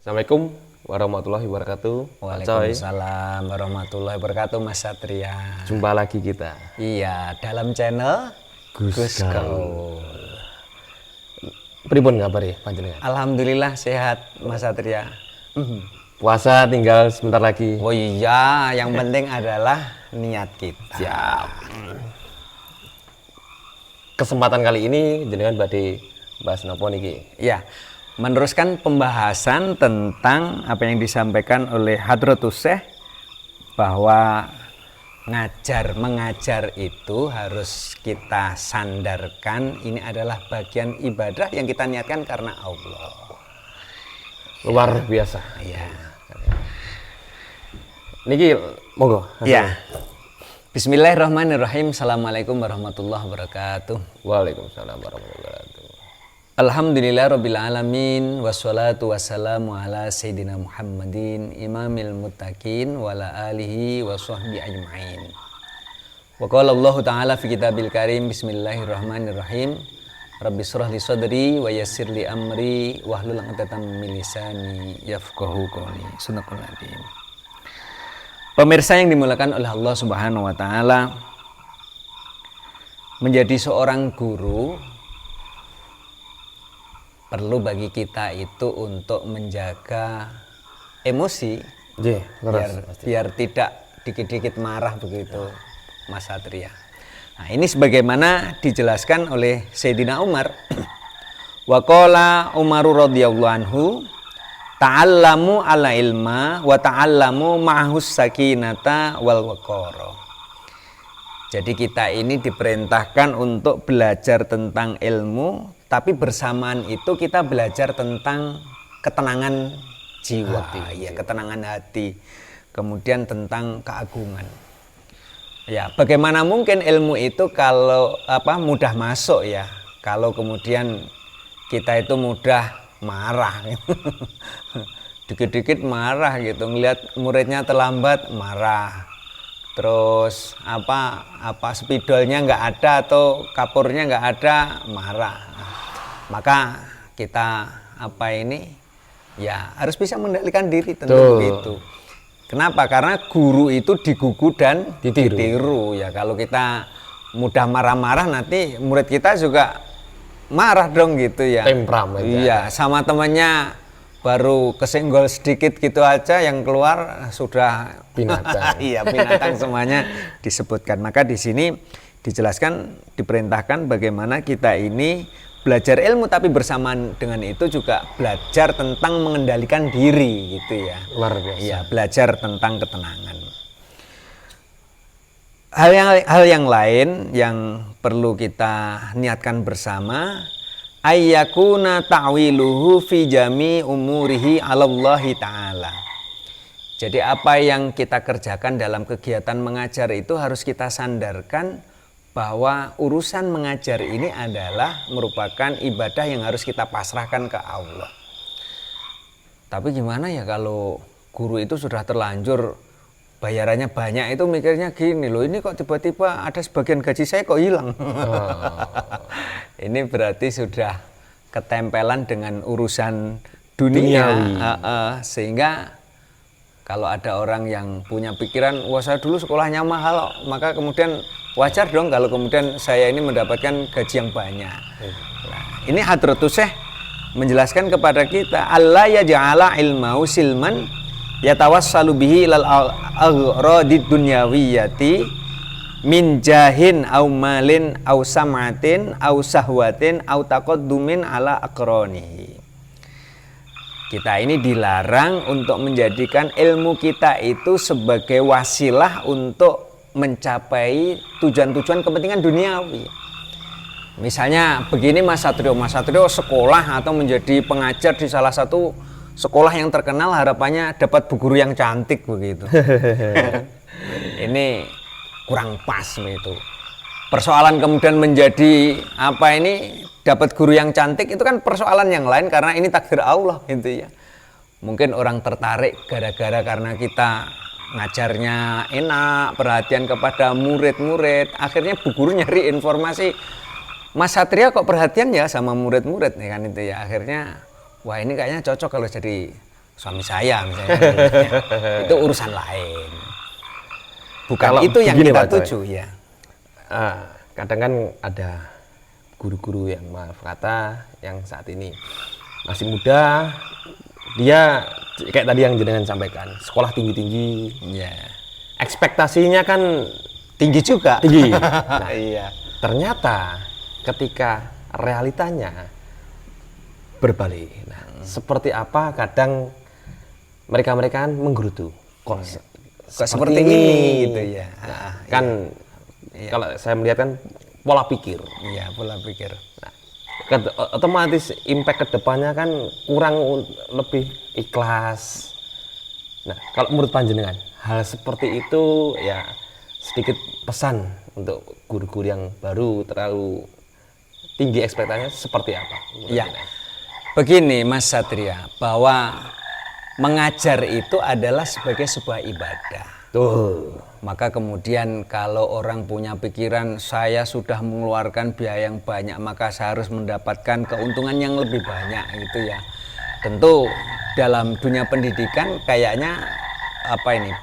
Assalamualaikum warahmatullahi wabarakatuh. Waalaikumsalam warahmatullahi wabarakatuh, Mas Satria. Jumpa lagi kita. Iya, dalam channel Gus Gaul. Pripun ngabari panjenengan? Alhamdulillah sehat, Mas Satria. Puasa tinggal sebentar lagi. Oh iya, yang penting adalah niat kita. Siap. Kesempatan kali ini jenengan badhe bahas napa niki? Ya, meneruskan pembahasan tentang apa yang disampaikan oleh Hadratus Syekh bahwa mengajar itu harus kita sandarkan ini adalah bagian ibadah yang kita niatkan karena Allah. Luar biasa. Ya. Niki monggo. Ya. Bismillahirrahmanirrahim. Assalamualaikum warahmatullahi wabarakatuh. Waalaikumsalam warahmatullahi wabarakatuh. Alhamdulillahirabbil alamin wassalatu wassalamu ala sayyidina Muhammadin imamil muttaqin wa ala alihi wa sahbihi ajmain. Wa qala Allah taala fi kitabil karim bismillahirrahmanirrahim. Rabbi shrah li sadri wa yassir li amri wahlul 'uqdatam min lisani yafqahu qawli. Sunnahul nadim. Pemirsa yang dimuliakan oleh Allah Subhanahu wa taala, menjadi seorang guru perlu bagi kita itu untuk menjaga emosi, biar tidak dikit-dikit marah begitu, Mas Satria. Nah, ini sebagaimana dijelaskan oleh Sayyidina Umar. Wa qala Umaru radhiyallahu anhu, ta'allamu ala ilma wa ta'allamu ma'ahus sakinata wal waqara. Jadi kita ini diperintahkan untuk belajar tentang ilmu, tapi bersamaan itu kita belajar tentang ketenangan jiwa, ketenangan hati, kemudian tentang keagungan. Ya, bagaimana mungkin ilmu itu kalau mudah masuk ya, kalau kemudian kita itu mudah marah, dikit-dikit marah gitu, ngelihat muridnya terlambat marah. Terus spidolnya nggak ada atau kapurnya nggak ada, marah. Maka kita harus bisa mengendalikan diri tentu begitu. Kenapa? Karena guru itu digugu dan ditiru. Ya, kalau kita mudah marah-marah nanti murid kita juga marah dong gitu ya. Temperamen. Iya, sama temannya baru kesenggol sedikit gitu aja yang keluar sudah binatang. Iya, binatang semuanya disebutkan. Maka di sini dijelaskan, diperintahkan bagaimana kita ini belajar ilmu, tapi bersamaan dengan itu juga belajar tentang mengendalikan diri gitu ya. Luar biasa. Iya, belajar tentang ketenangan. Hal yang lain yang perlu kita niatkan bersama, ayyakuna ta'wiluhu fi jami umurihi 'alallahi ta'ala. Jadi apa yang kita kerjakan dalam kegiatan mengajar itu harus kita sandarkan bahwa urusan mengajar ini adalah merupakan ibadah yang harus kita pasrahkan ke Allah. Tapi gimana ya kalau guru itu sudah terlanjur bayarannya banyak, itu mikirnya gini loh, ini kok tiba-tiba ada sebagian gaji saya kok hilang. Ini berarti sudah ketempelan dengan urusan dunia. Sehingga kalau ada orang yang punya pikiran, wah saya dulu sekolahnya mahal, maka kemudian wajar dong kalau kemudian saya ini mendapatkan gaji yang banyak. Nah, ini Hadratus Syekh menjelaskan kepada kita, Allah yaj'ala ilmahu silman yatawassalu bihi ilal aghradi dunyawiyati min jahin au malin au samatin au sahwatin au taqaddumin ala aqranihi. Kita ini dilarang untuk menjadikan ilmu kita itu sebagai wasilah untuk mencapai tujuan-tujuan kepentingan duniawi. Misalnya begini, Mas Satrio sekolah atau menjadi pengajar di salah satu sekolah yang terkenal, harapannya dapat bu guru yang cantik begitu. Ini kurang pas begitu. Persoalan kemudian menjadi dapat guru yang cantik itu kan persoalan yang lain, karena ini takdir Allah gitu ya. Mungkin orang tertarik gara-gara karena kita ngajarnya enak, perhatian kepada murid-murid, akhirnya bu guru nyari informasi, Mas Satria kok perhatian ya sama murid-murid ya kan itu ya. Akhirnya wah ini kayaknya cocok kalau jadi suami saya misalnya. Itu urusan lain. Bukan Kalau itu yang begini, kita Pak Coy. tuju ya. Kadang kan ada guru-guru yang maaf kata yang saat ini masih muda, dia kayak tadi yang jenengan sampaikan, sekolah tinggi-tinggi, Ya. ekspektasinya kan Tinggi juga. tinggi. Nah, Iya. ternyata ketika realitanya berbalik. Nah, seperti apa kadang mereka-mereka kan menggerutu. Kok Seperti ini gitu ya. Kan kalau saya melihat kan pola pikir. Iya, pola pikir. Nah, otomatis impact kedepannya kan kurang lebih ikhlas. Nah, kalau menurut panjenengan hal seperti itu ya sedikit pesan untuk guru-guru yang baru terlalu tinggi ekspektasinya seperti apa? Ya, begini Mas Satria, bahwa mengajar itu adalah sebagai sebuah ibadah. Tuh. Maka kemudian kalau orang punya pikiran saya sudah mengeluarkan biaya yang banyak maka saya harus mendapatkan keuntungan yang lebih banyak gitu ya. Tentu dalam dunia pendidikan kayaknya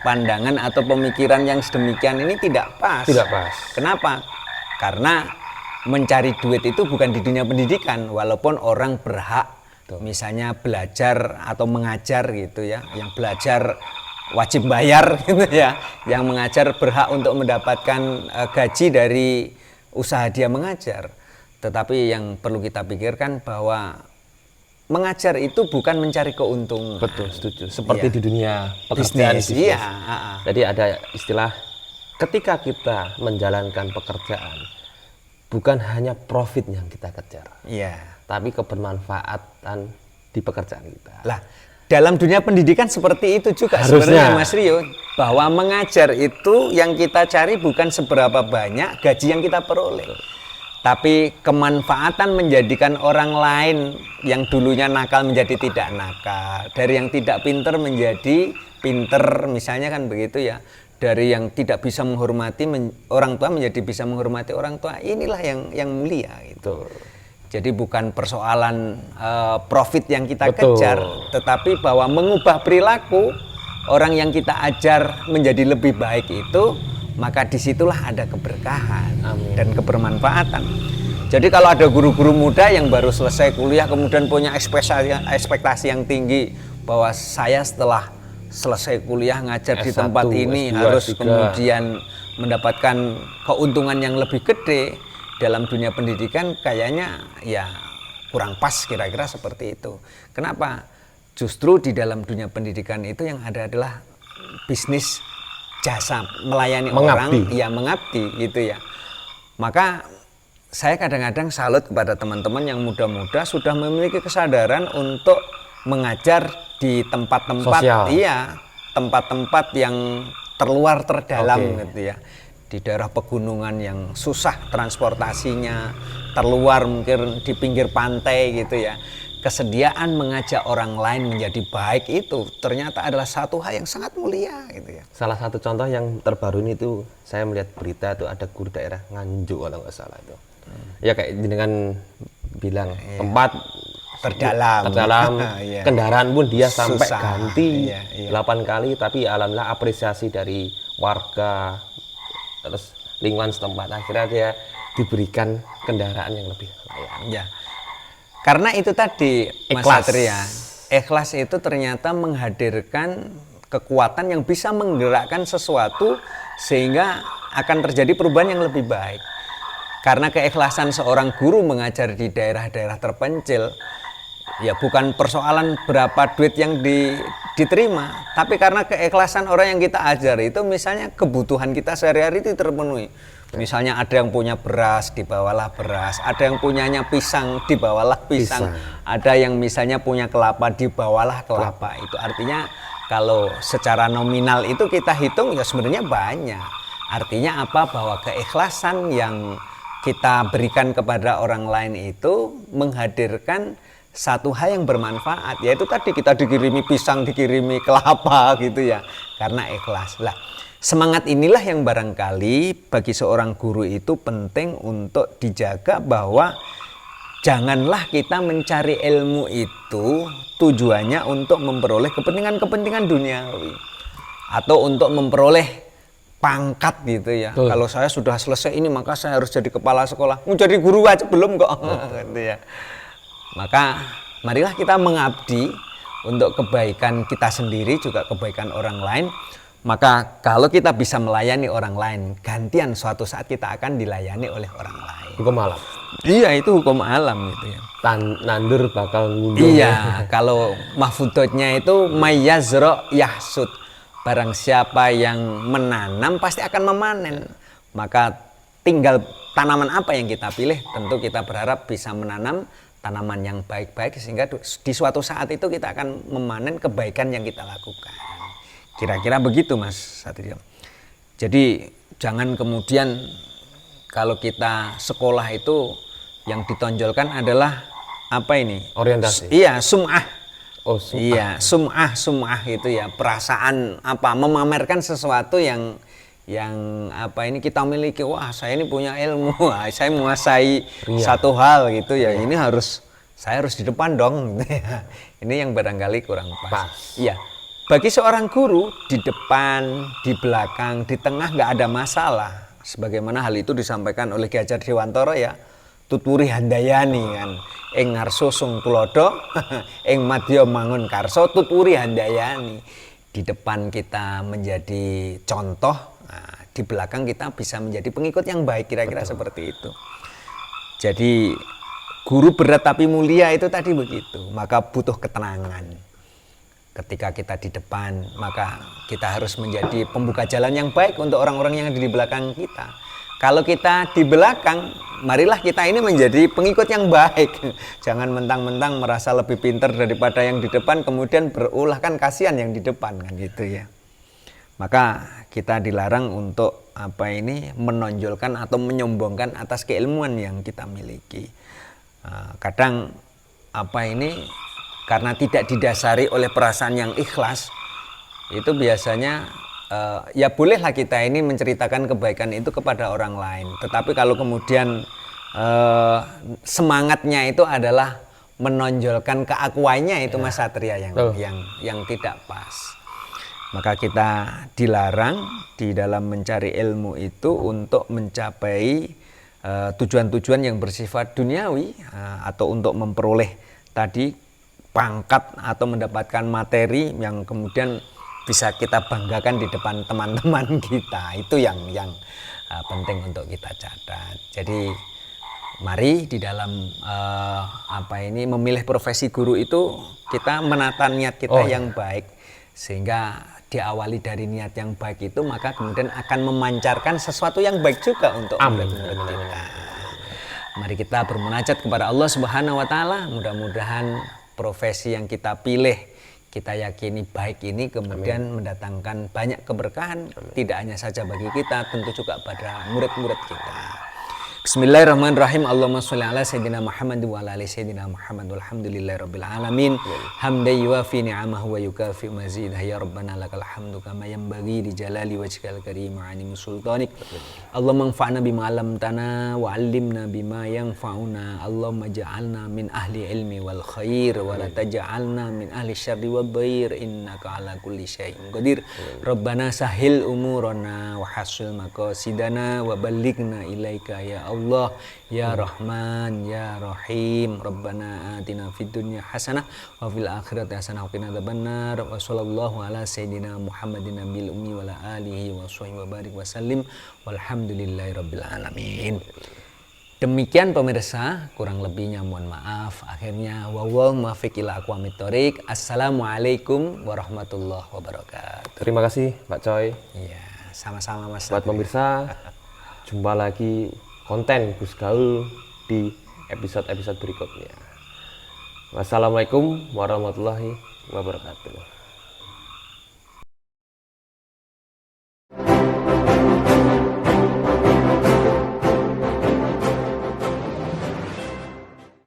pandangan atau pemikiran yang sedemikian ini tidak pas. Tidak pas. Kenapa? Karena mencari duit itu bukan di dunia pendidikan walaupun orang berhak misalnya belajar atau mengajar gitu ya. Yang belajar wajib bayar gitu ya, yang mengajar berhak untuk mendapatkan gaji dari usaha dia mengajar. Tetapi yang perlu kita pikirkan bahwa mengajar itu bukan mencari keuntungan. Betul, setuju. Seperti di dunia pekerjaan bisnis. bisnis. Iya. Jadi ada istilah ketika kita menjalankan pekerjaan bukan hanya profit yang kita kejar, tapi kebermanfaatan di pekerjaan kita. Lah, dalam dunia pendidikan seperti itu juga Harusnya. sebenarnya Mas Rio, bahwa mengajar itu yang kita cari bukan seberapa banyak gaji yang kita peroleh, tapi kemanfaatan menjadikan orang lain yang dulunya nakal menjadi tidak nakal, dari yang tidak pinter menjadi pinter, misalnya kan begitu ya, dari yang tidak bisa menghormati orang tua menjadi bisa menghormati orang tua. Inilah yang mulia itu. Jadi bukan persoalan profit yang kita kejar, tetapi bahwa mengubah perilaku orang yang kita ajar menjadi lebih baik itu, maka disitulah ada keberkahan dan kebermanfaatan. Jadi kalau ada guru-guru muda yang baru selesai kuliah kemudian punya ekspektasi yang tinggi bahwa saya setelah selesai kuliah ngajar di tempat ini S2, harus S3. Kemudian mendapatkan keuntungan yang lebih gede. Dalam dunia pendidikan kayaknya ya kurang pas kira-kira seperti itu. Kenapa? Justru di dalam dunia pendidikan itu yang ada adalah bisnis jasa, melayani orang, ya mengabdi gitu ya. Maka saya kadang-kadang salut kepada teman-teman yang muda-muda sudah memiliki kesadaran untuk mengajar di tempat-tempat, tempat-tempat yang terluar terdalam gitu ya. Di daerah pegunungan yang susah transportasinya, terluar mungkin di pinggir pantai gitu ya. Kesediaan mengajak orang lain menjadi baik itu ternyata adalah satu hal yang sangat mulia gitu ya. Salah satu contoh yang terbaru ini tuh saya melihat berita tuh ada guru daerah Nganjuk kalau nggak salah itu. Ya kayak dengan bilang tempat terdalam kendaraan pun dia sampai ganti 8 kali, tapi alhamdulillah apresiasi dari warga terus lingkungan setempat akhirnya dia diberikan kendaraan yang lebih layak. Ya. Karena itu tadi Mas Satria, ikhlas itu ternyata menghadirkan kekuatan yang bisa menggerakkan sesuatu sehingga akan terjadi perubahan yang lebih baik. Karena keikhlasan seorang guru mengajar di daerah-daerah terpencil, ya bukan persoalan berapa duit yang diterima, tapi karena keikhlasan orang yang kita ajar itu misalnya kebutuhan kita sehari-hari itu terpenuhi. Misalnya ada yang punya beras, dibawalah beras, ada yang punyanya pisang, dibawalah pisang, ada yang misalnya punya kelapa, dibawalah kelapa. Itu artinya kalau secara nominal itu kita hitung ya sebenarnya banyak. Artinya apa? Bahwa keikhlasan yang kita berikan kepada orang lain itu menghadirkan satu hal yang bermanfaat, yaitu tadi kita dikirimi pisang, dikirimi kelapa gitu ya, karena ikhlas. Lah, semangat inilah yang barangkali bagi seorang guru itu penting untuk dijaga, bahwa janganlah kita mencari ilmu itu tujuannya untuk memperoleh kepentingan-kepentingan duniawi atau untuk memperoleh pangkat gitu ya. Kalau saya sudah selesai ini maka saya harus jadi kepala sekolah. Mau jadi guru aja belum kok. Gitu ya. Maka marilah kita mengabdi untuk kebaikan kita sendiri juga kebaikan orang lain. Maka kalau kita bisa melayani orang lain, gantian suatu saat kita akan dilayani oleh orang lain. Hukum alam. Iya, itu hukum alam gitu ya. Nandur bakal ngunduh. Iya, kalau mahfudotnya itu mayyazro yahsud. Barang siapa yang menanam pasti akan memanen. Maka tinggal tanaman apa yang kita pilih, tentu kita berharap bisa menanam tanaman yang baik-baik sehingga di suatu saat itu kita akan memanen kebaikan yang kita lakukan. Kira-kira begitu Mas Satrio. Jadi jangan kemudian kalau kita sekolah itu yang ditonjolkan adalah apa ini? Orientasi. Iya, sum'ah. Oh, sum'ah. Iya, sum'ah itu ya, perasaan apa, memamerkan sesuatu yang apa ini kita miliki. Wah, saya ini punya ilmu, saya menguasai satu hal gitu ya. Ini saya harus di depan dong gitu ya. Ini yang barangkali kurang pas. Iya. Bagi seorang guru di depan, di belakang, di tengah nggak ada masalah. Sebagaimana hal itu disampaikan oleh Ki Hajar Dewantara ya. Tuturi handayani kan. Ing ngarso sung tulodo, ing madya mangun karso, tuturi handayani. Di depan kita menjadi contoh, nah, di belakang kita bisa menjadi pengikut yang baik, kira-kira seperti itu. Jadi guru berat tapi mulia itu tadi begitu, maka butuh ketenangan. Ketika kita di depan, maka kita harus menjadi pembuka jalan yang baik untuk orang-orang yang ada di belakang kita. Kalau kita di belakang, marilah kita ini menjadi pengikut yang baik. Jangan mentang-mentang merasa lebih pintar daripada yang di depan, kemudian berulah, kan kasihan yang di depan kan gitu ya. Maka kita dilarang untuk apa ini menonjolkan atau menyombongkan atas keilmuan yang kita miliki. Kadang apa ini karena tidak didasari oleh perasaan yang ikhlas, itu biasanya ya bolehlah kita ini menceritakan kebaikan itu kepada orang lain. Tetapi kalau kemudian semangatnya itu adalah menonjolkan keakuannya itu Mas Satria yang tidak pas. Maka kita dilarang di dalam mencari ilmu itu untuk mencapai tujuan-tujuan yang bersifat duniawi atau untuk memperoleh tadi pangkat atau mendapatkan materi yang kemudian bisa kita banggakan di depan teman-teman kita. Itu yang penting untuk kita catat. Jadi mari di dalam apa ini memilih profesi guru itu kita menata niat kita yang baik, sehingga diawali dari niat yang baik itu maka kemudian akan memancarkan sesuatu yang baik juga untuk murid-murid kita. Mari kita bermunajat kepada Allah Subhanahu wa taala, mudah-mudahan profesi yang kita pilih kita yakini baik ini kemudian mendatangkan banyak keberkahan, tidak hanya saja bagi kita, tentu juga pada murid-murid kita. Bismillahirrahmanirrahim. Allahumma sholli ala sayyidina Muhammad wa ala ali sayyidina Muhammad walhamdulillahirabbil alamin. Hamdan yuwafi ni'amahu wa yukafi mazidah. Ya rabbana lakal hamdu kama yanbaghi li jalali wajhikal karim wa 'azimi sultanik. Allahumma anfa'na bima 'allamtana wa 'allimna bima yanfa'una. Allahumma ja'alna min ahli ilmi wal khair wa la taj'alna min ahli syarri wad dhair innaka 'ala kulli syai'in qadir. Rabbana sahhil umurana wa hasil maqasidana wa ballighna ilaika ya Allah ya Rahman ya Rahim. Rabbana atina fid dunya hasanah wa fil akhirati hasanah wa qina adzabannar. Wa sallallahu ala sayyidina Muhammadin nabiyil ummi wa ala alihi wa sahbihi wa barik wa sallim walhamdulillahirabbil alamin. Demikian pemirsa, kurang lebihnya mohon maaf. Akhirnya wawal muwaffiq ila aqwamit thoriq. Assalamualaikum warahmatullahi wabarakatuh. Terima kasih Pak Coy. Iya, sama-sama Mas. Buat pemirsa, jumpa lagi konten Gus Gaul di episode-episode berikutnya. Wassalamualaikum warahmatullahi wabarakatuh.